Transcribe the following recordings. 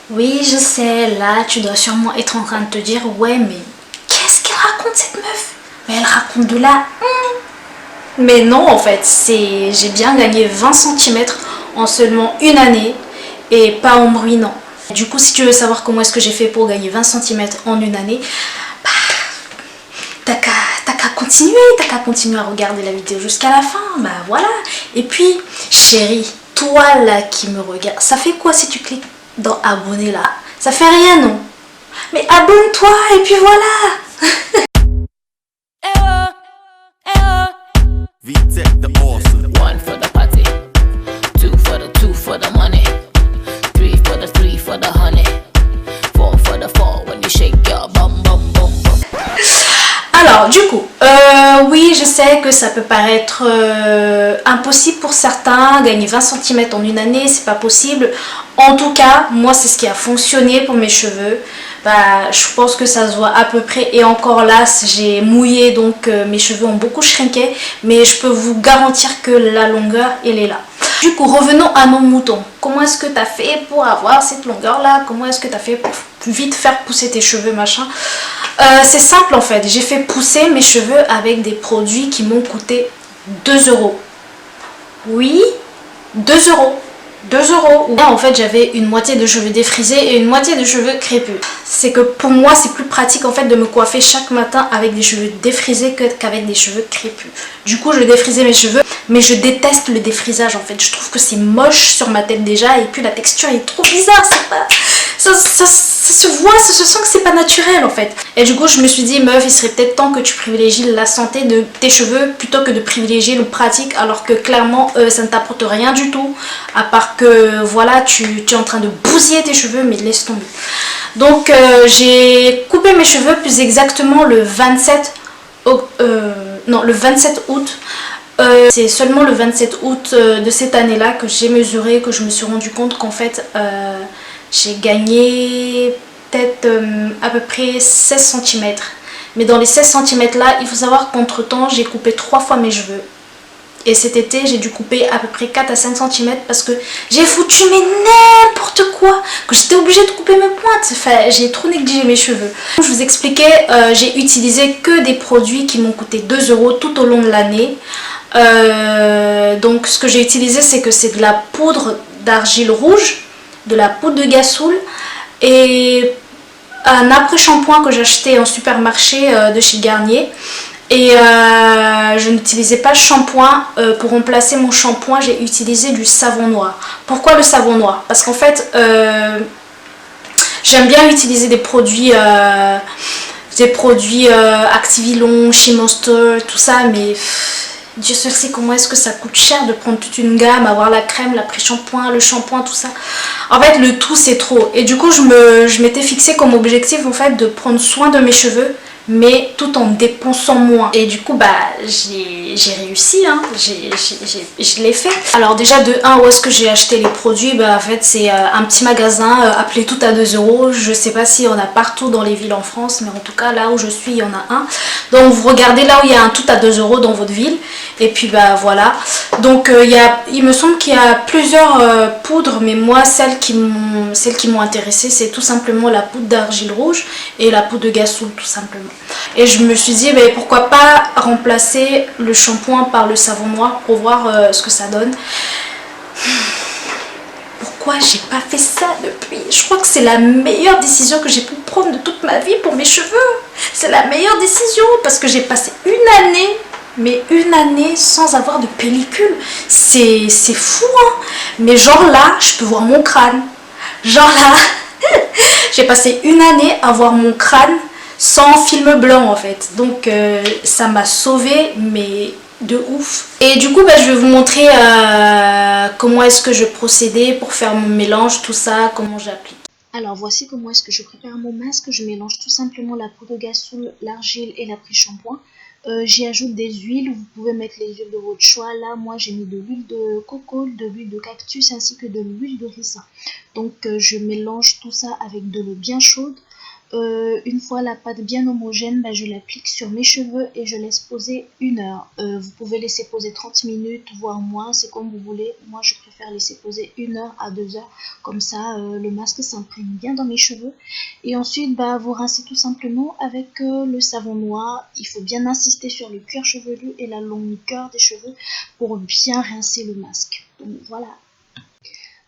Oui, je sais, là, tu dois sûrement être en train de te dire, ouais, mais qu'est-ce qu'elle raconte cette meuf? Mais elle raconte de la... Mais non, en fait, j'ai bien gagné 20 centimètres en seulement une année et pas en me ruinant. Du coup, si tu veux savoir comment est-ce que j'ai fait pour gagner 20 centimètres en une année, bah, t'as qu'à continuer à regarder la vidéo jusqu'à la fin, bah voilà. Et puis, chérie, toi là qui me regarde, ça fait quoi si tu cliques dans abonner là? Ça fait rien, non? Mais abonne-toi et puis voilà. VTech the awesome. One for the party, two for the money, three for the honey, four for the four when you shake your bum bum bum bum. Alors, du coup, oui, je sais que ça peut paraître impossible pour certains, gagner 20 centimètres en une année, c'est pas possible. En tout cas, moi, c'est ce qui a fonctionné pour mes cheveux. Bah, je pense que ça se voit à peu près. Et encore là, j'ai mouillé, donc mes cheveux ont beaucoup shrinké. Mais je peux vous garantir que la longueur, elle est là. Du coup, revenons à nos moutons. Comment est-ce que tu as fait pour avoir cette longueur-là? Comment est-ce que tu as fait pour vite faire pousser tes cheveux, machin? C'est simple en fait. J'ai fait pousser mes cheveux avec des produits qui m'ont coûté 2 euros. Oui, 2 euros. 2 euros. Là, en fait, j'avais une moitié de cheveux défrisés et une moitié de cheveux crépus. C'est que pour moi, c'est plus pratique en fait de me coiffer chaque matin avec des cheveux défrisés qu'avec des cheveux crépus. Du coup, je défrisais mes cheveux, mais je déteste le défrisage en fait. Je trouve que c'est moche sur ma tête déjà et puis la texture est trop bizarre. C'est pas... Ça se voit, ça se sent que c'est pas naturel en fait. Et du coup, je me suis dit, meuf, il serait peut-être temps que tu privilégies la santé de tes cheveux plutôt que de privilégier le pratique, alors que clairement, ça ne t'apporte rien du tout, à part que voilà, tu es en train de bousiller tes cheveux, mais laisse tomber. Donc, j'ai coupé mes cheveux plus exactement le 27 août. C'est seulement le 27 août de cette année-là que j'ai mesuré, que je me suis rendu compte qu'en fait, j'ai gagné peut-être à peu près 16 cm. Mais dans les 16 cm là, il faut savoir qu'entre temps, j'ai coupé 3 fois mes cheveux. Et cet été, j'ai dû couper à peu près 4 à 5 cm parce que j'ai foutu mais n'importe quoi. Que j'étais obligée de couper mes pointes. Enfin, j'ai trop négligé mes cheveux. Je vous expliquais, j'ai utilisé que des produits qui m'ont coûté 2 euros tout au long de l'année. Donc ce que j'ai utilisé, c'est que c'est de la poudre d'argile rouge, de la poudre de Gassoul et un après-shampoing que j'ai acheté en supermarché de chez Garnier. Et je n'utilisais pas de shampoing. Pour remplacer mon shampoing, j'ai utilisé du savon noir. Pourquoi le savon noir? Parce qu'en fait, j'aime bien utiliser des produits Activilon, Chemostor, tout ça, mais Dieu seul sait comment est-ce que ça coûte cher de prendre toute une gamme, avoir la crème, l'après-shampoing, le shampoing, tout ça. En fait, le tout, c'est trop. Et du coup, je m'étais fixé comme objectif, en fait, de prendre soin de mes cheveux, mais tout en dépensant moins. Et du coup, bah, j'ai réussi, hein. Je l'ai fait. Alors déjà, de 1, où est-ce que j'ai acheté les produits? Bah, en fait, c'est un petit magasin appelé Tout à 2 euros. Je sais pas si on a partout dans les villes en France, mais en tout cas, là où je suis, il y en a un. Donc, vous regardez là où il y a un Tout à 2 euros dans votre ville. Et puis, bah, voilà. Donc, il me semble qu'il y a plusieurs poudres, mais moi, celles qui m'ont intéressée, c'est tout simplement la poudre d'argile rouge et la poudre de Gassoul, tout simplement. Et je me suis dit, ben, pourquoi pas remplacer le shampoing par le savon noir pour voir ce que ça donne. Pourquoi j'ai pas fait ça depuis? Je crois que c'est la meilleure décision que j'ai pu prendre de toute ma vie pour mes cheveux. C'est la meilleure décision parce que j'ai passé une année, mais une année sans avoir de pellicule. C'est fou, hein. Mais genre là, je peux voir mon crâne. Genre là, j'ai passé une année à voir mon crâne sans film blanc en fait. Donc ça m'a sauvée, mais de ouf. Et du coup, bah, je vais vous montrer comment est-ce que je procédais pour faire mon mélange, tout ça, comment j'applique. Alors voici comment est-ce que je prépare mon masque. Je mélange tout simplement la poudre de Gassoul, l'argile et l'après-shampoing. J'y ajoute des huiles, vous pouvez mettre les huiles de votre choix. Là, moi, j'ai mis de l'huile de coco, de l'huile de cactus ainsi que de l'huile de ricin. Donc, je mélange tout ça avec de l'eau bien chaude. Une fois la pâte bien homogène, je l'applique sur mes cheveux et je laisse poser 1 heure. Vous pouvez laisser poser 30 minutes, voire moins, c'est comme vous voulez. Moi, je préfère laisser poser 1 heure à 2 heures. Comme ça, le masque s'imprègne bien dans mes cheveux. Et ensuite, vous rincez tout simplement avec le savon noir. Il faut bien insister sur le cuir chevelu et la longueur des cheveux pour bien rincer le masque. Donc voilà.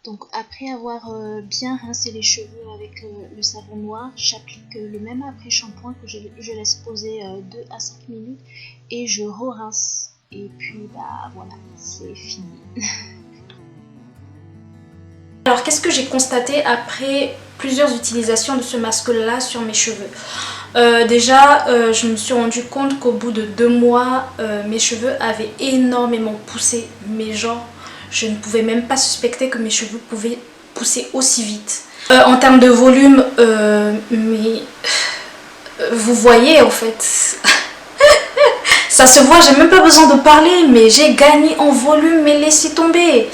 Donc après avoir bien rincé les cheveux avec le savon noir, j'applique le même après-shampoing que je laisse poser 2 à 5 minutes et je re-rince. Et puis voilà, c'est fini. Alors qu'est-ce que j'ai constaté après plusieurs utilisations de ce masque-là sur mes cheveux? Déjà, je me suis rendu compte qu'au bout de 2 mois, mes cheveux avaient énormément poussé, mais genre, je ne pouvais même pas suspecter que mes cheveux pouvaient pousser aussi vite. En termes de volume, mais vous voyez en fait, ça se voit, j'ai même pas besoin de parler, mais j'ai gagné en volume, mais laissez tomber,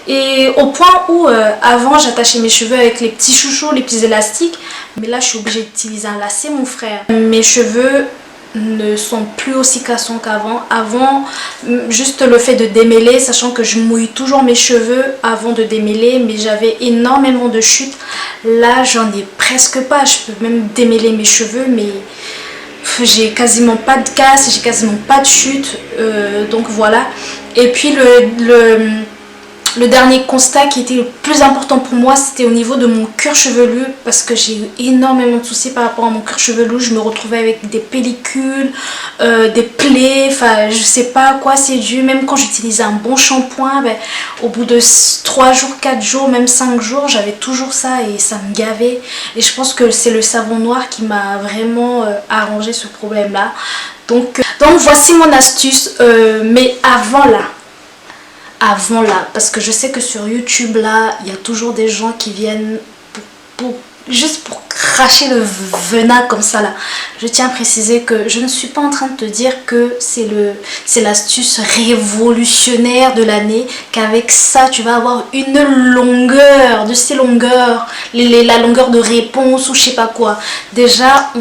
Et au point où avant j'attachais mes cheveux avec les petits chouchous, les petits élastiques, mais là je suis obligée d'utiliser un lacet mon frère. Mes cheveux ne sont plus aussi cassants qu'avant. Avant, juste le fait de démêler, sachant que je mouille toujours mes cheveux avant de démêler, mais j'avais énormément de chutes. Là j'en ai presque pas, je peux même démêler mes cheveux, mais j'ai quasiment pas de casse, j'ai quasiment pas de chute, donc voilà. Et puis le dernier constat qui était le plus important pour moi, c'était au niveau de mon cuir chevelu, parce que j'ai eu énormément de soucis par rapport à mon cuir chevelu. Je me retrouvais avec des pellicules, des plaies, enfin je sais pas à quoi c'est dû. Même quand j'utilisais un bon shampoing, au bout de 3 jours, 4 jours, même 5 jours, j'avais toujours ça et ça me gavait. Et je pense que c'est le savon noir qui m'a vraiment arrangé ce problème là. Donc voici mon astuce, mais avant là, parce que je sais que sur YouTube là, il y a toujours des gens qui viennent juste pour cracher le venin comme ça là. Je tiens à préciser que je ne suis pas en train de te dire que c'est l'astuce révolutionnaire de l'année, qu'avec ça tu vas avoir une longueur, de ces longueurs, la longueur de réponse ou je sais pas quoi. Déjà,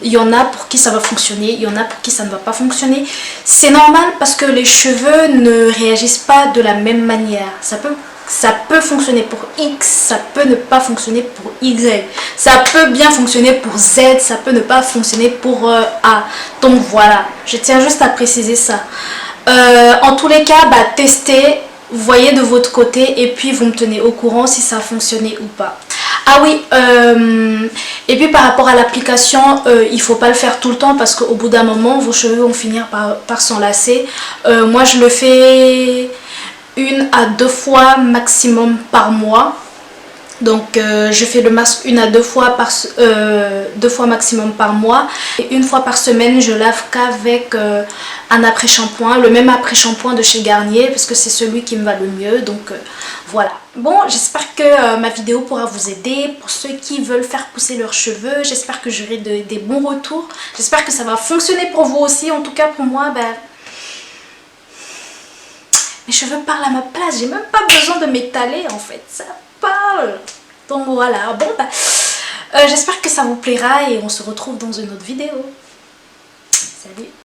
il y en a pour qui ça va fonctionner, il y en a pour qui ça ne va pas fonctionner. C'est normal parce que les cheveux ne réagissent pas de la même manière. Ça peut fonctionner pour X, ça peut ne pas fonctionner pour Y. Ça peut bien fonctionner pour Z, ça peut ne pas fonctionner pour A. Donc voilà, je tiens juste à préciser ça. En tous les cas, testez, voyez de votre côté et puis vous me tenez au courant si ça a fonctionné ou pas. Ah oui, et puis par rapport à l'application, il ne faut pas le faire tout le temps parce qu'au bout d'un moment, vos cheveux vont finir par s'enlacer. Moi, je le fais 1 à 2 fois maximum par mois. Donc je fais le masque 1 à 2 fois, 2 fois maximum par mois. Et 1 fois par semaine, je lave qu'avec un après-shampoing. Le même après-shampoing de chez Garnier parce que c'est celui qui me va le mieux. Donc voilà. Bon, j'espère que ma vidéo pourra vous aider pour ceux qui veulent faire pousser leurs cheveux. J'espère que j'aurai des bons retours. J'espère que ça va fonctionner pour vous aussi. En tout cas pour moi, mes cheveux parlent à ma place, j'ai même pas besoin de m'étaler en fait, ça parle. Donc voilà, bon j'espère que ça vous plaira et on se retrouve dans une autre vidéo. Salut.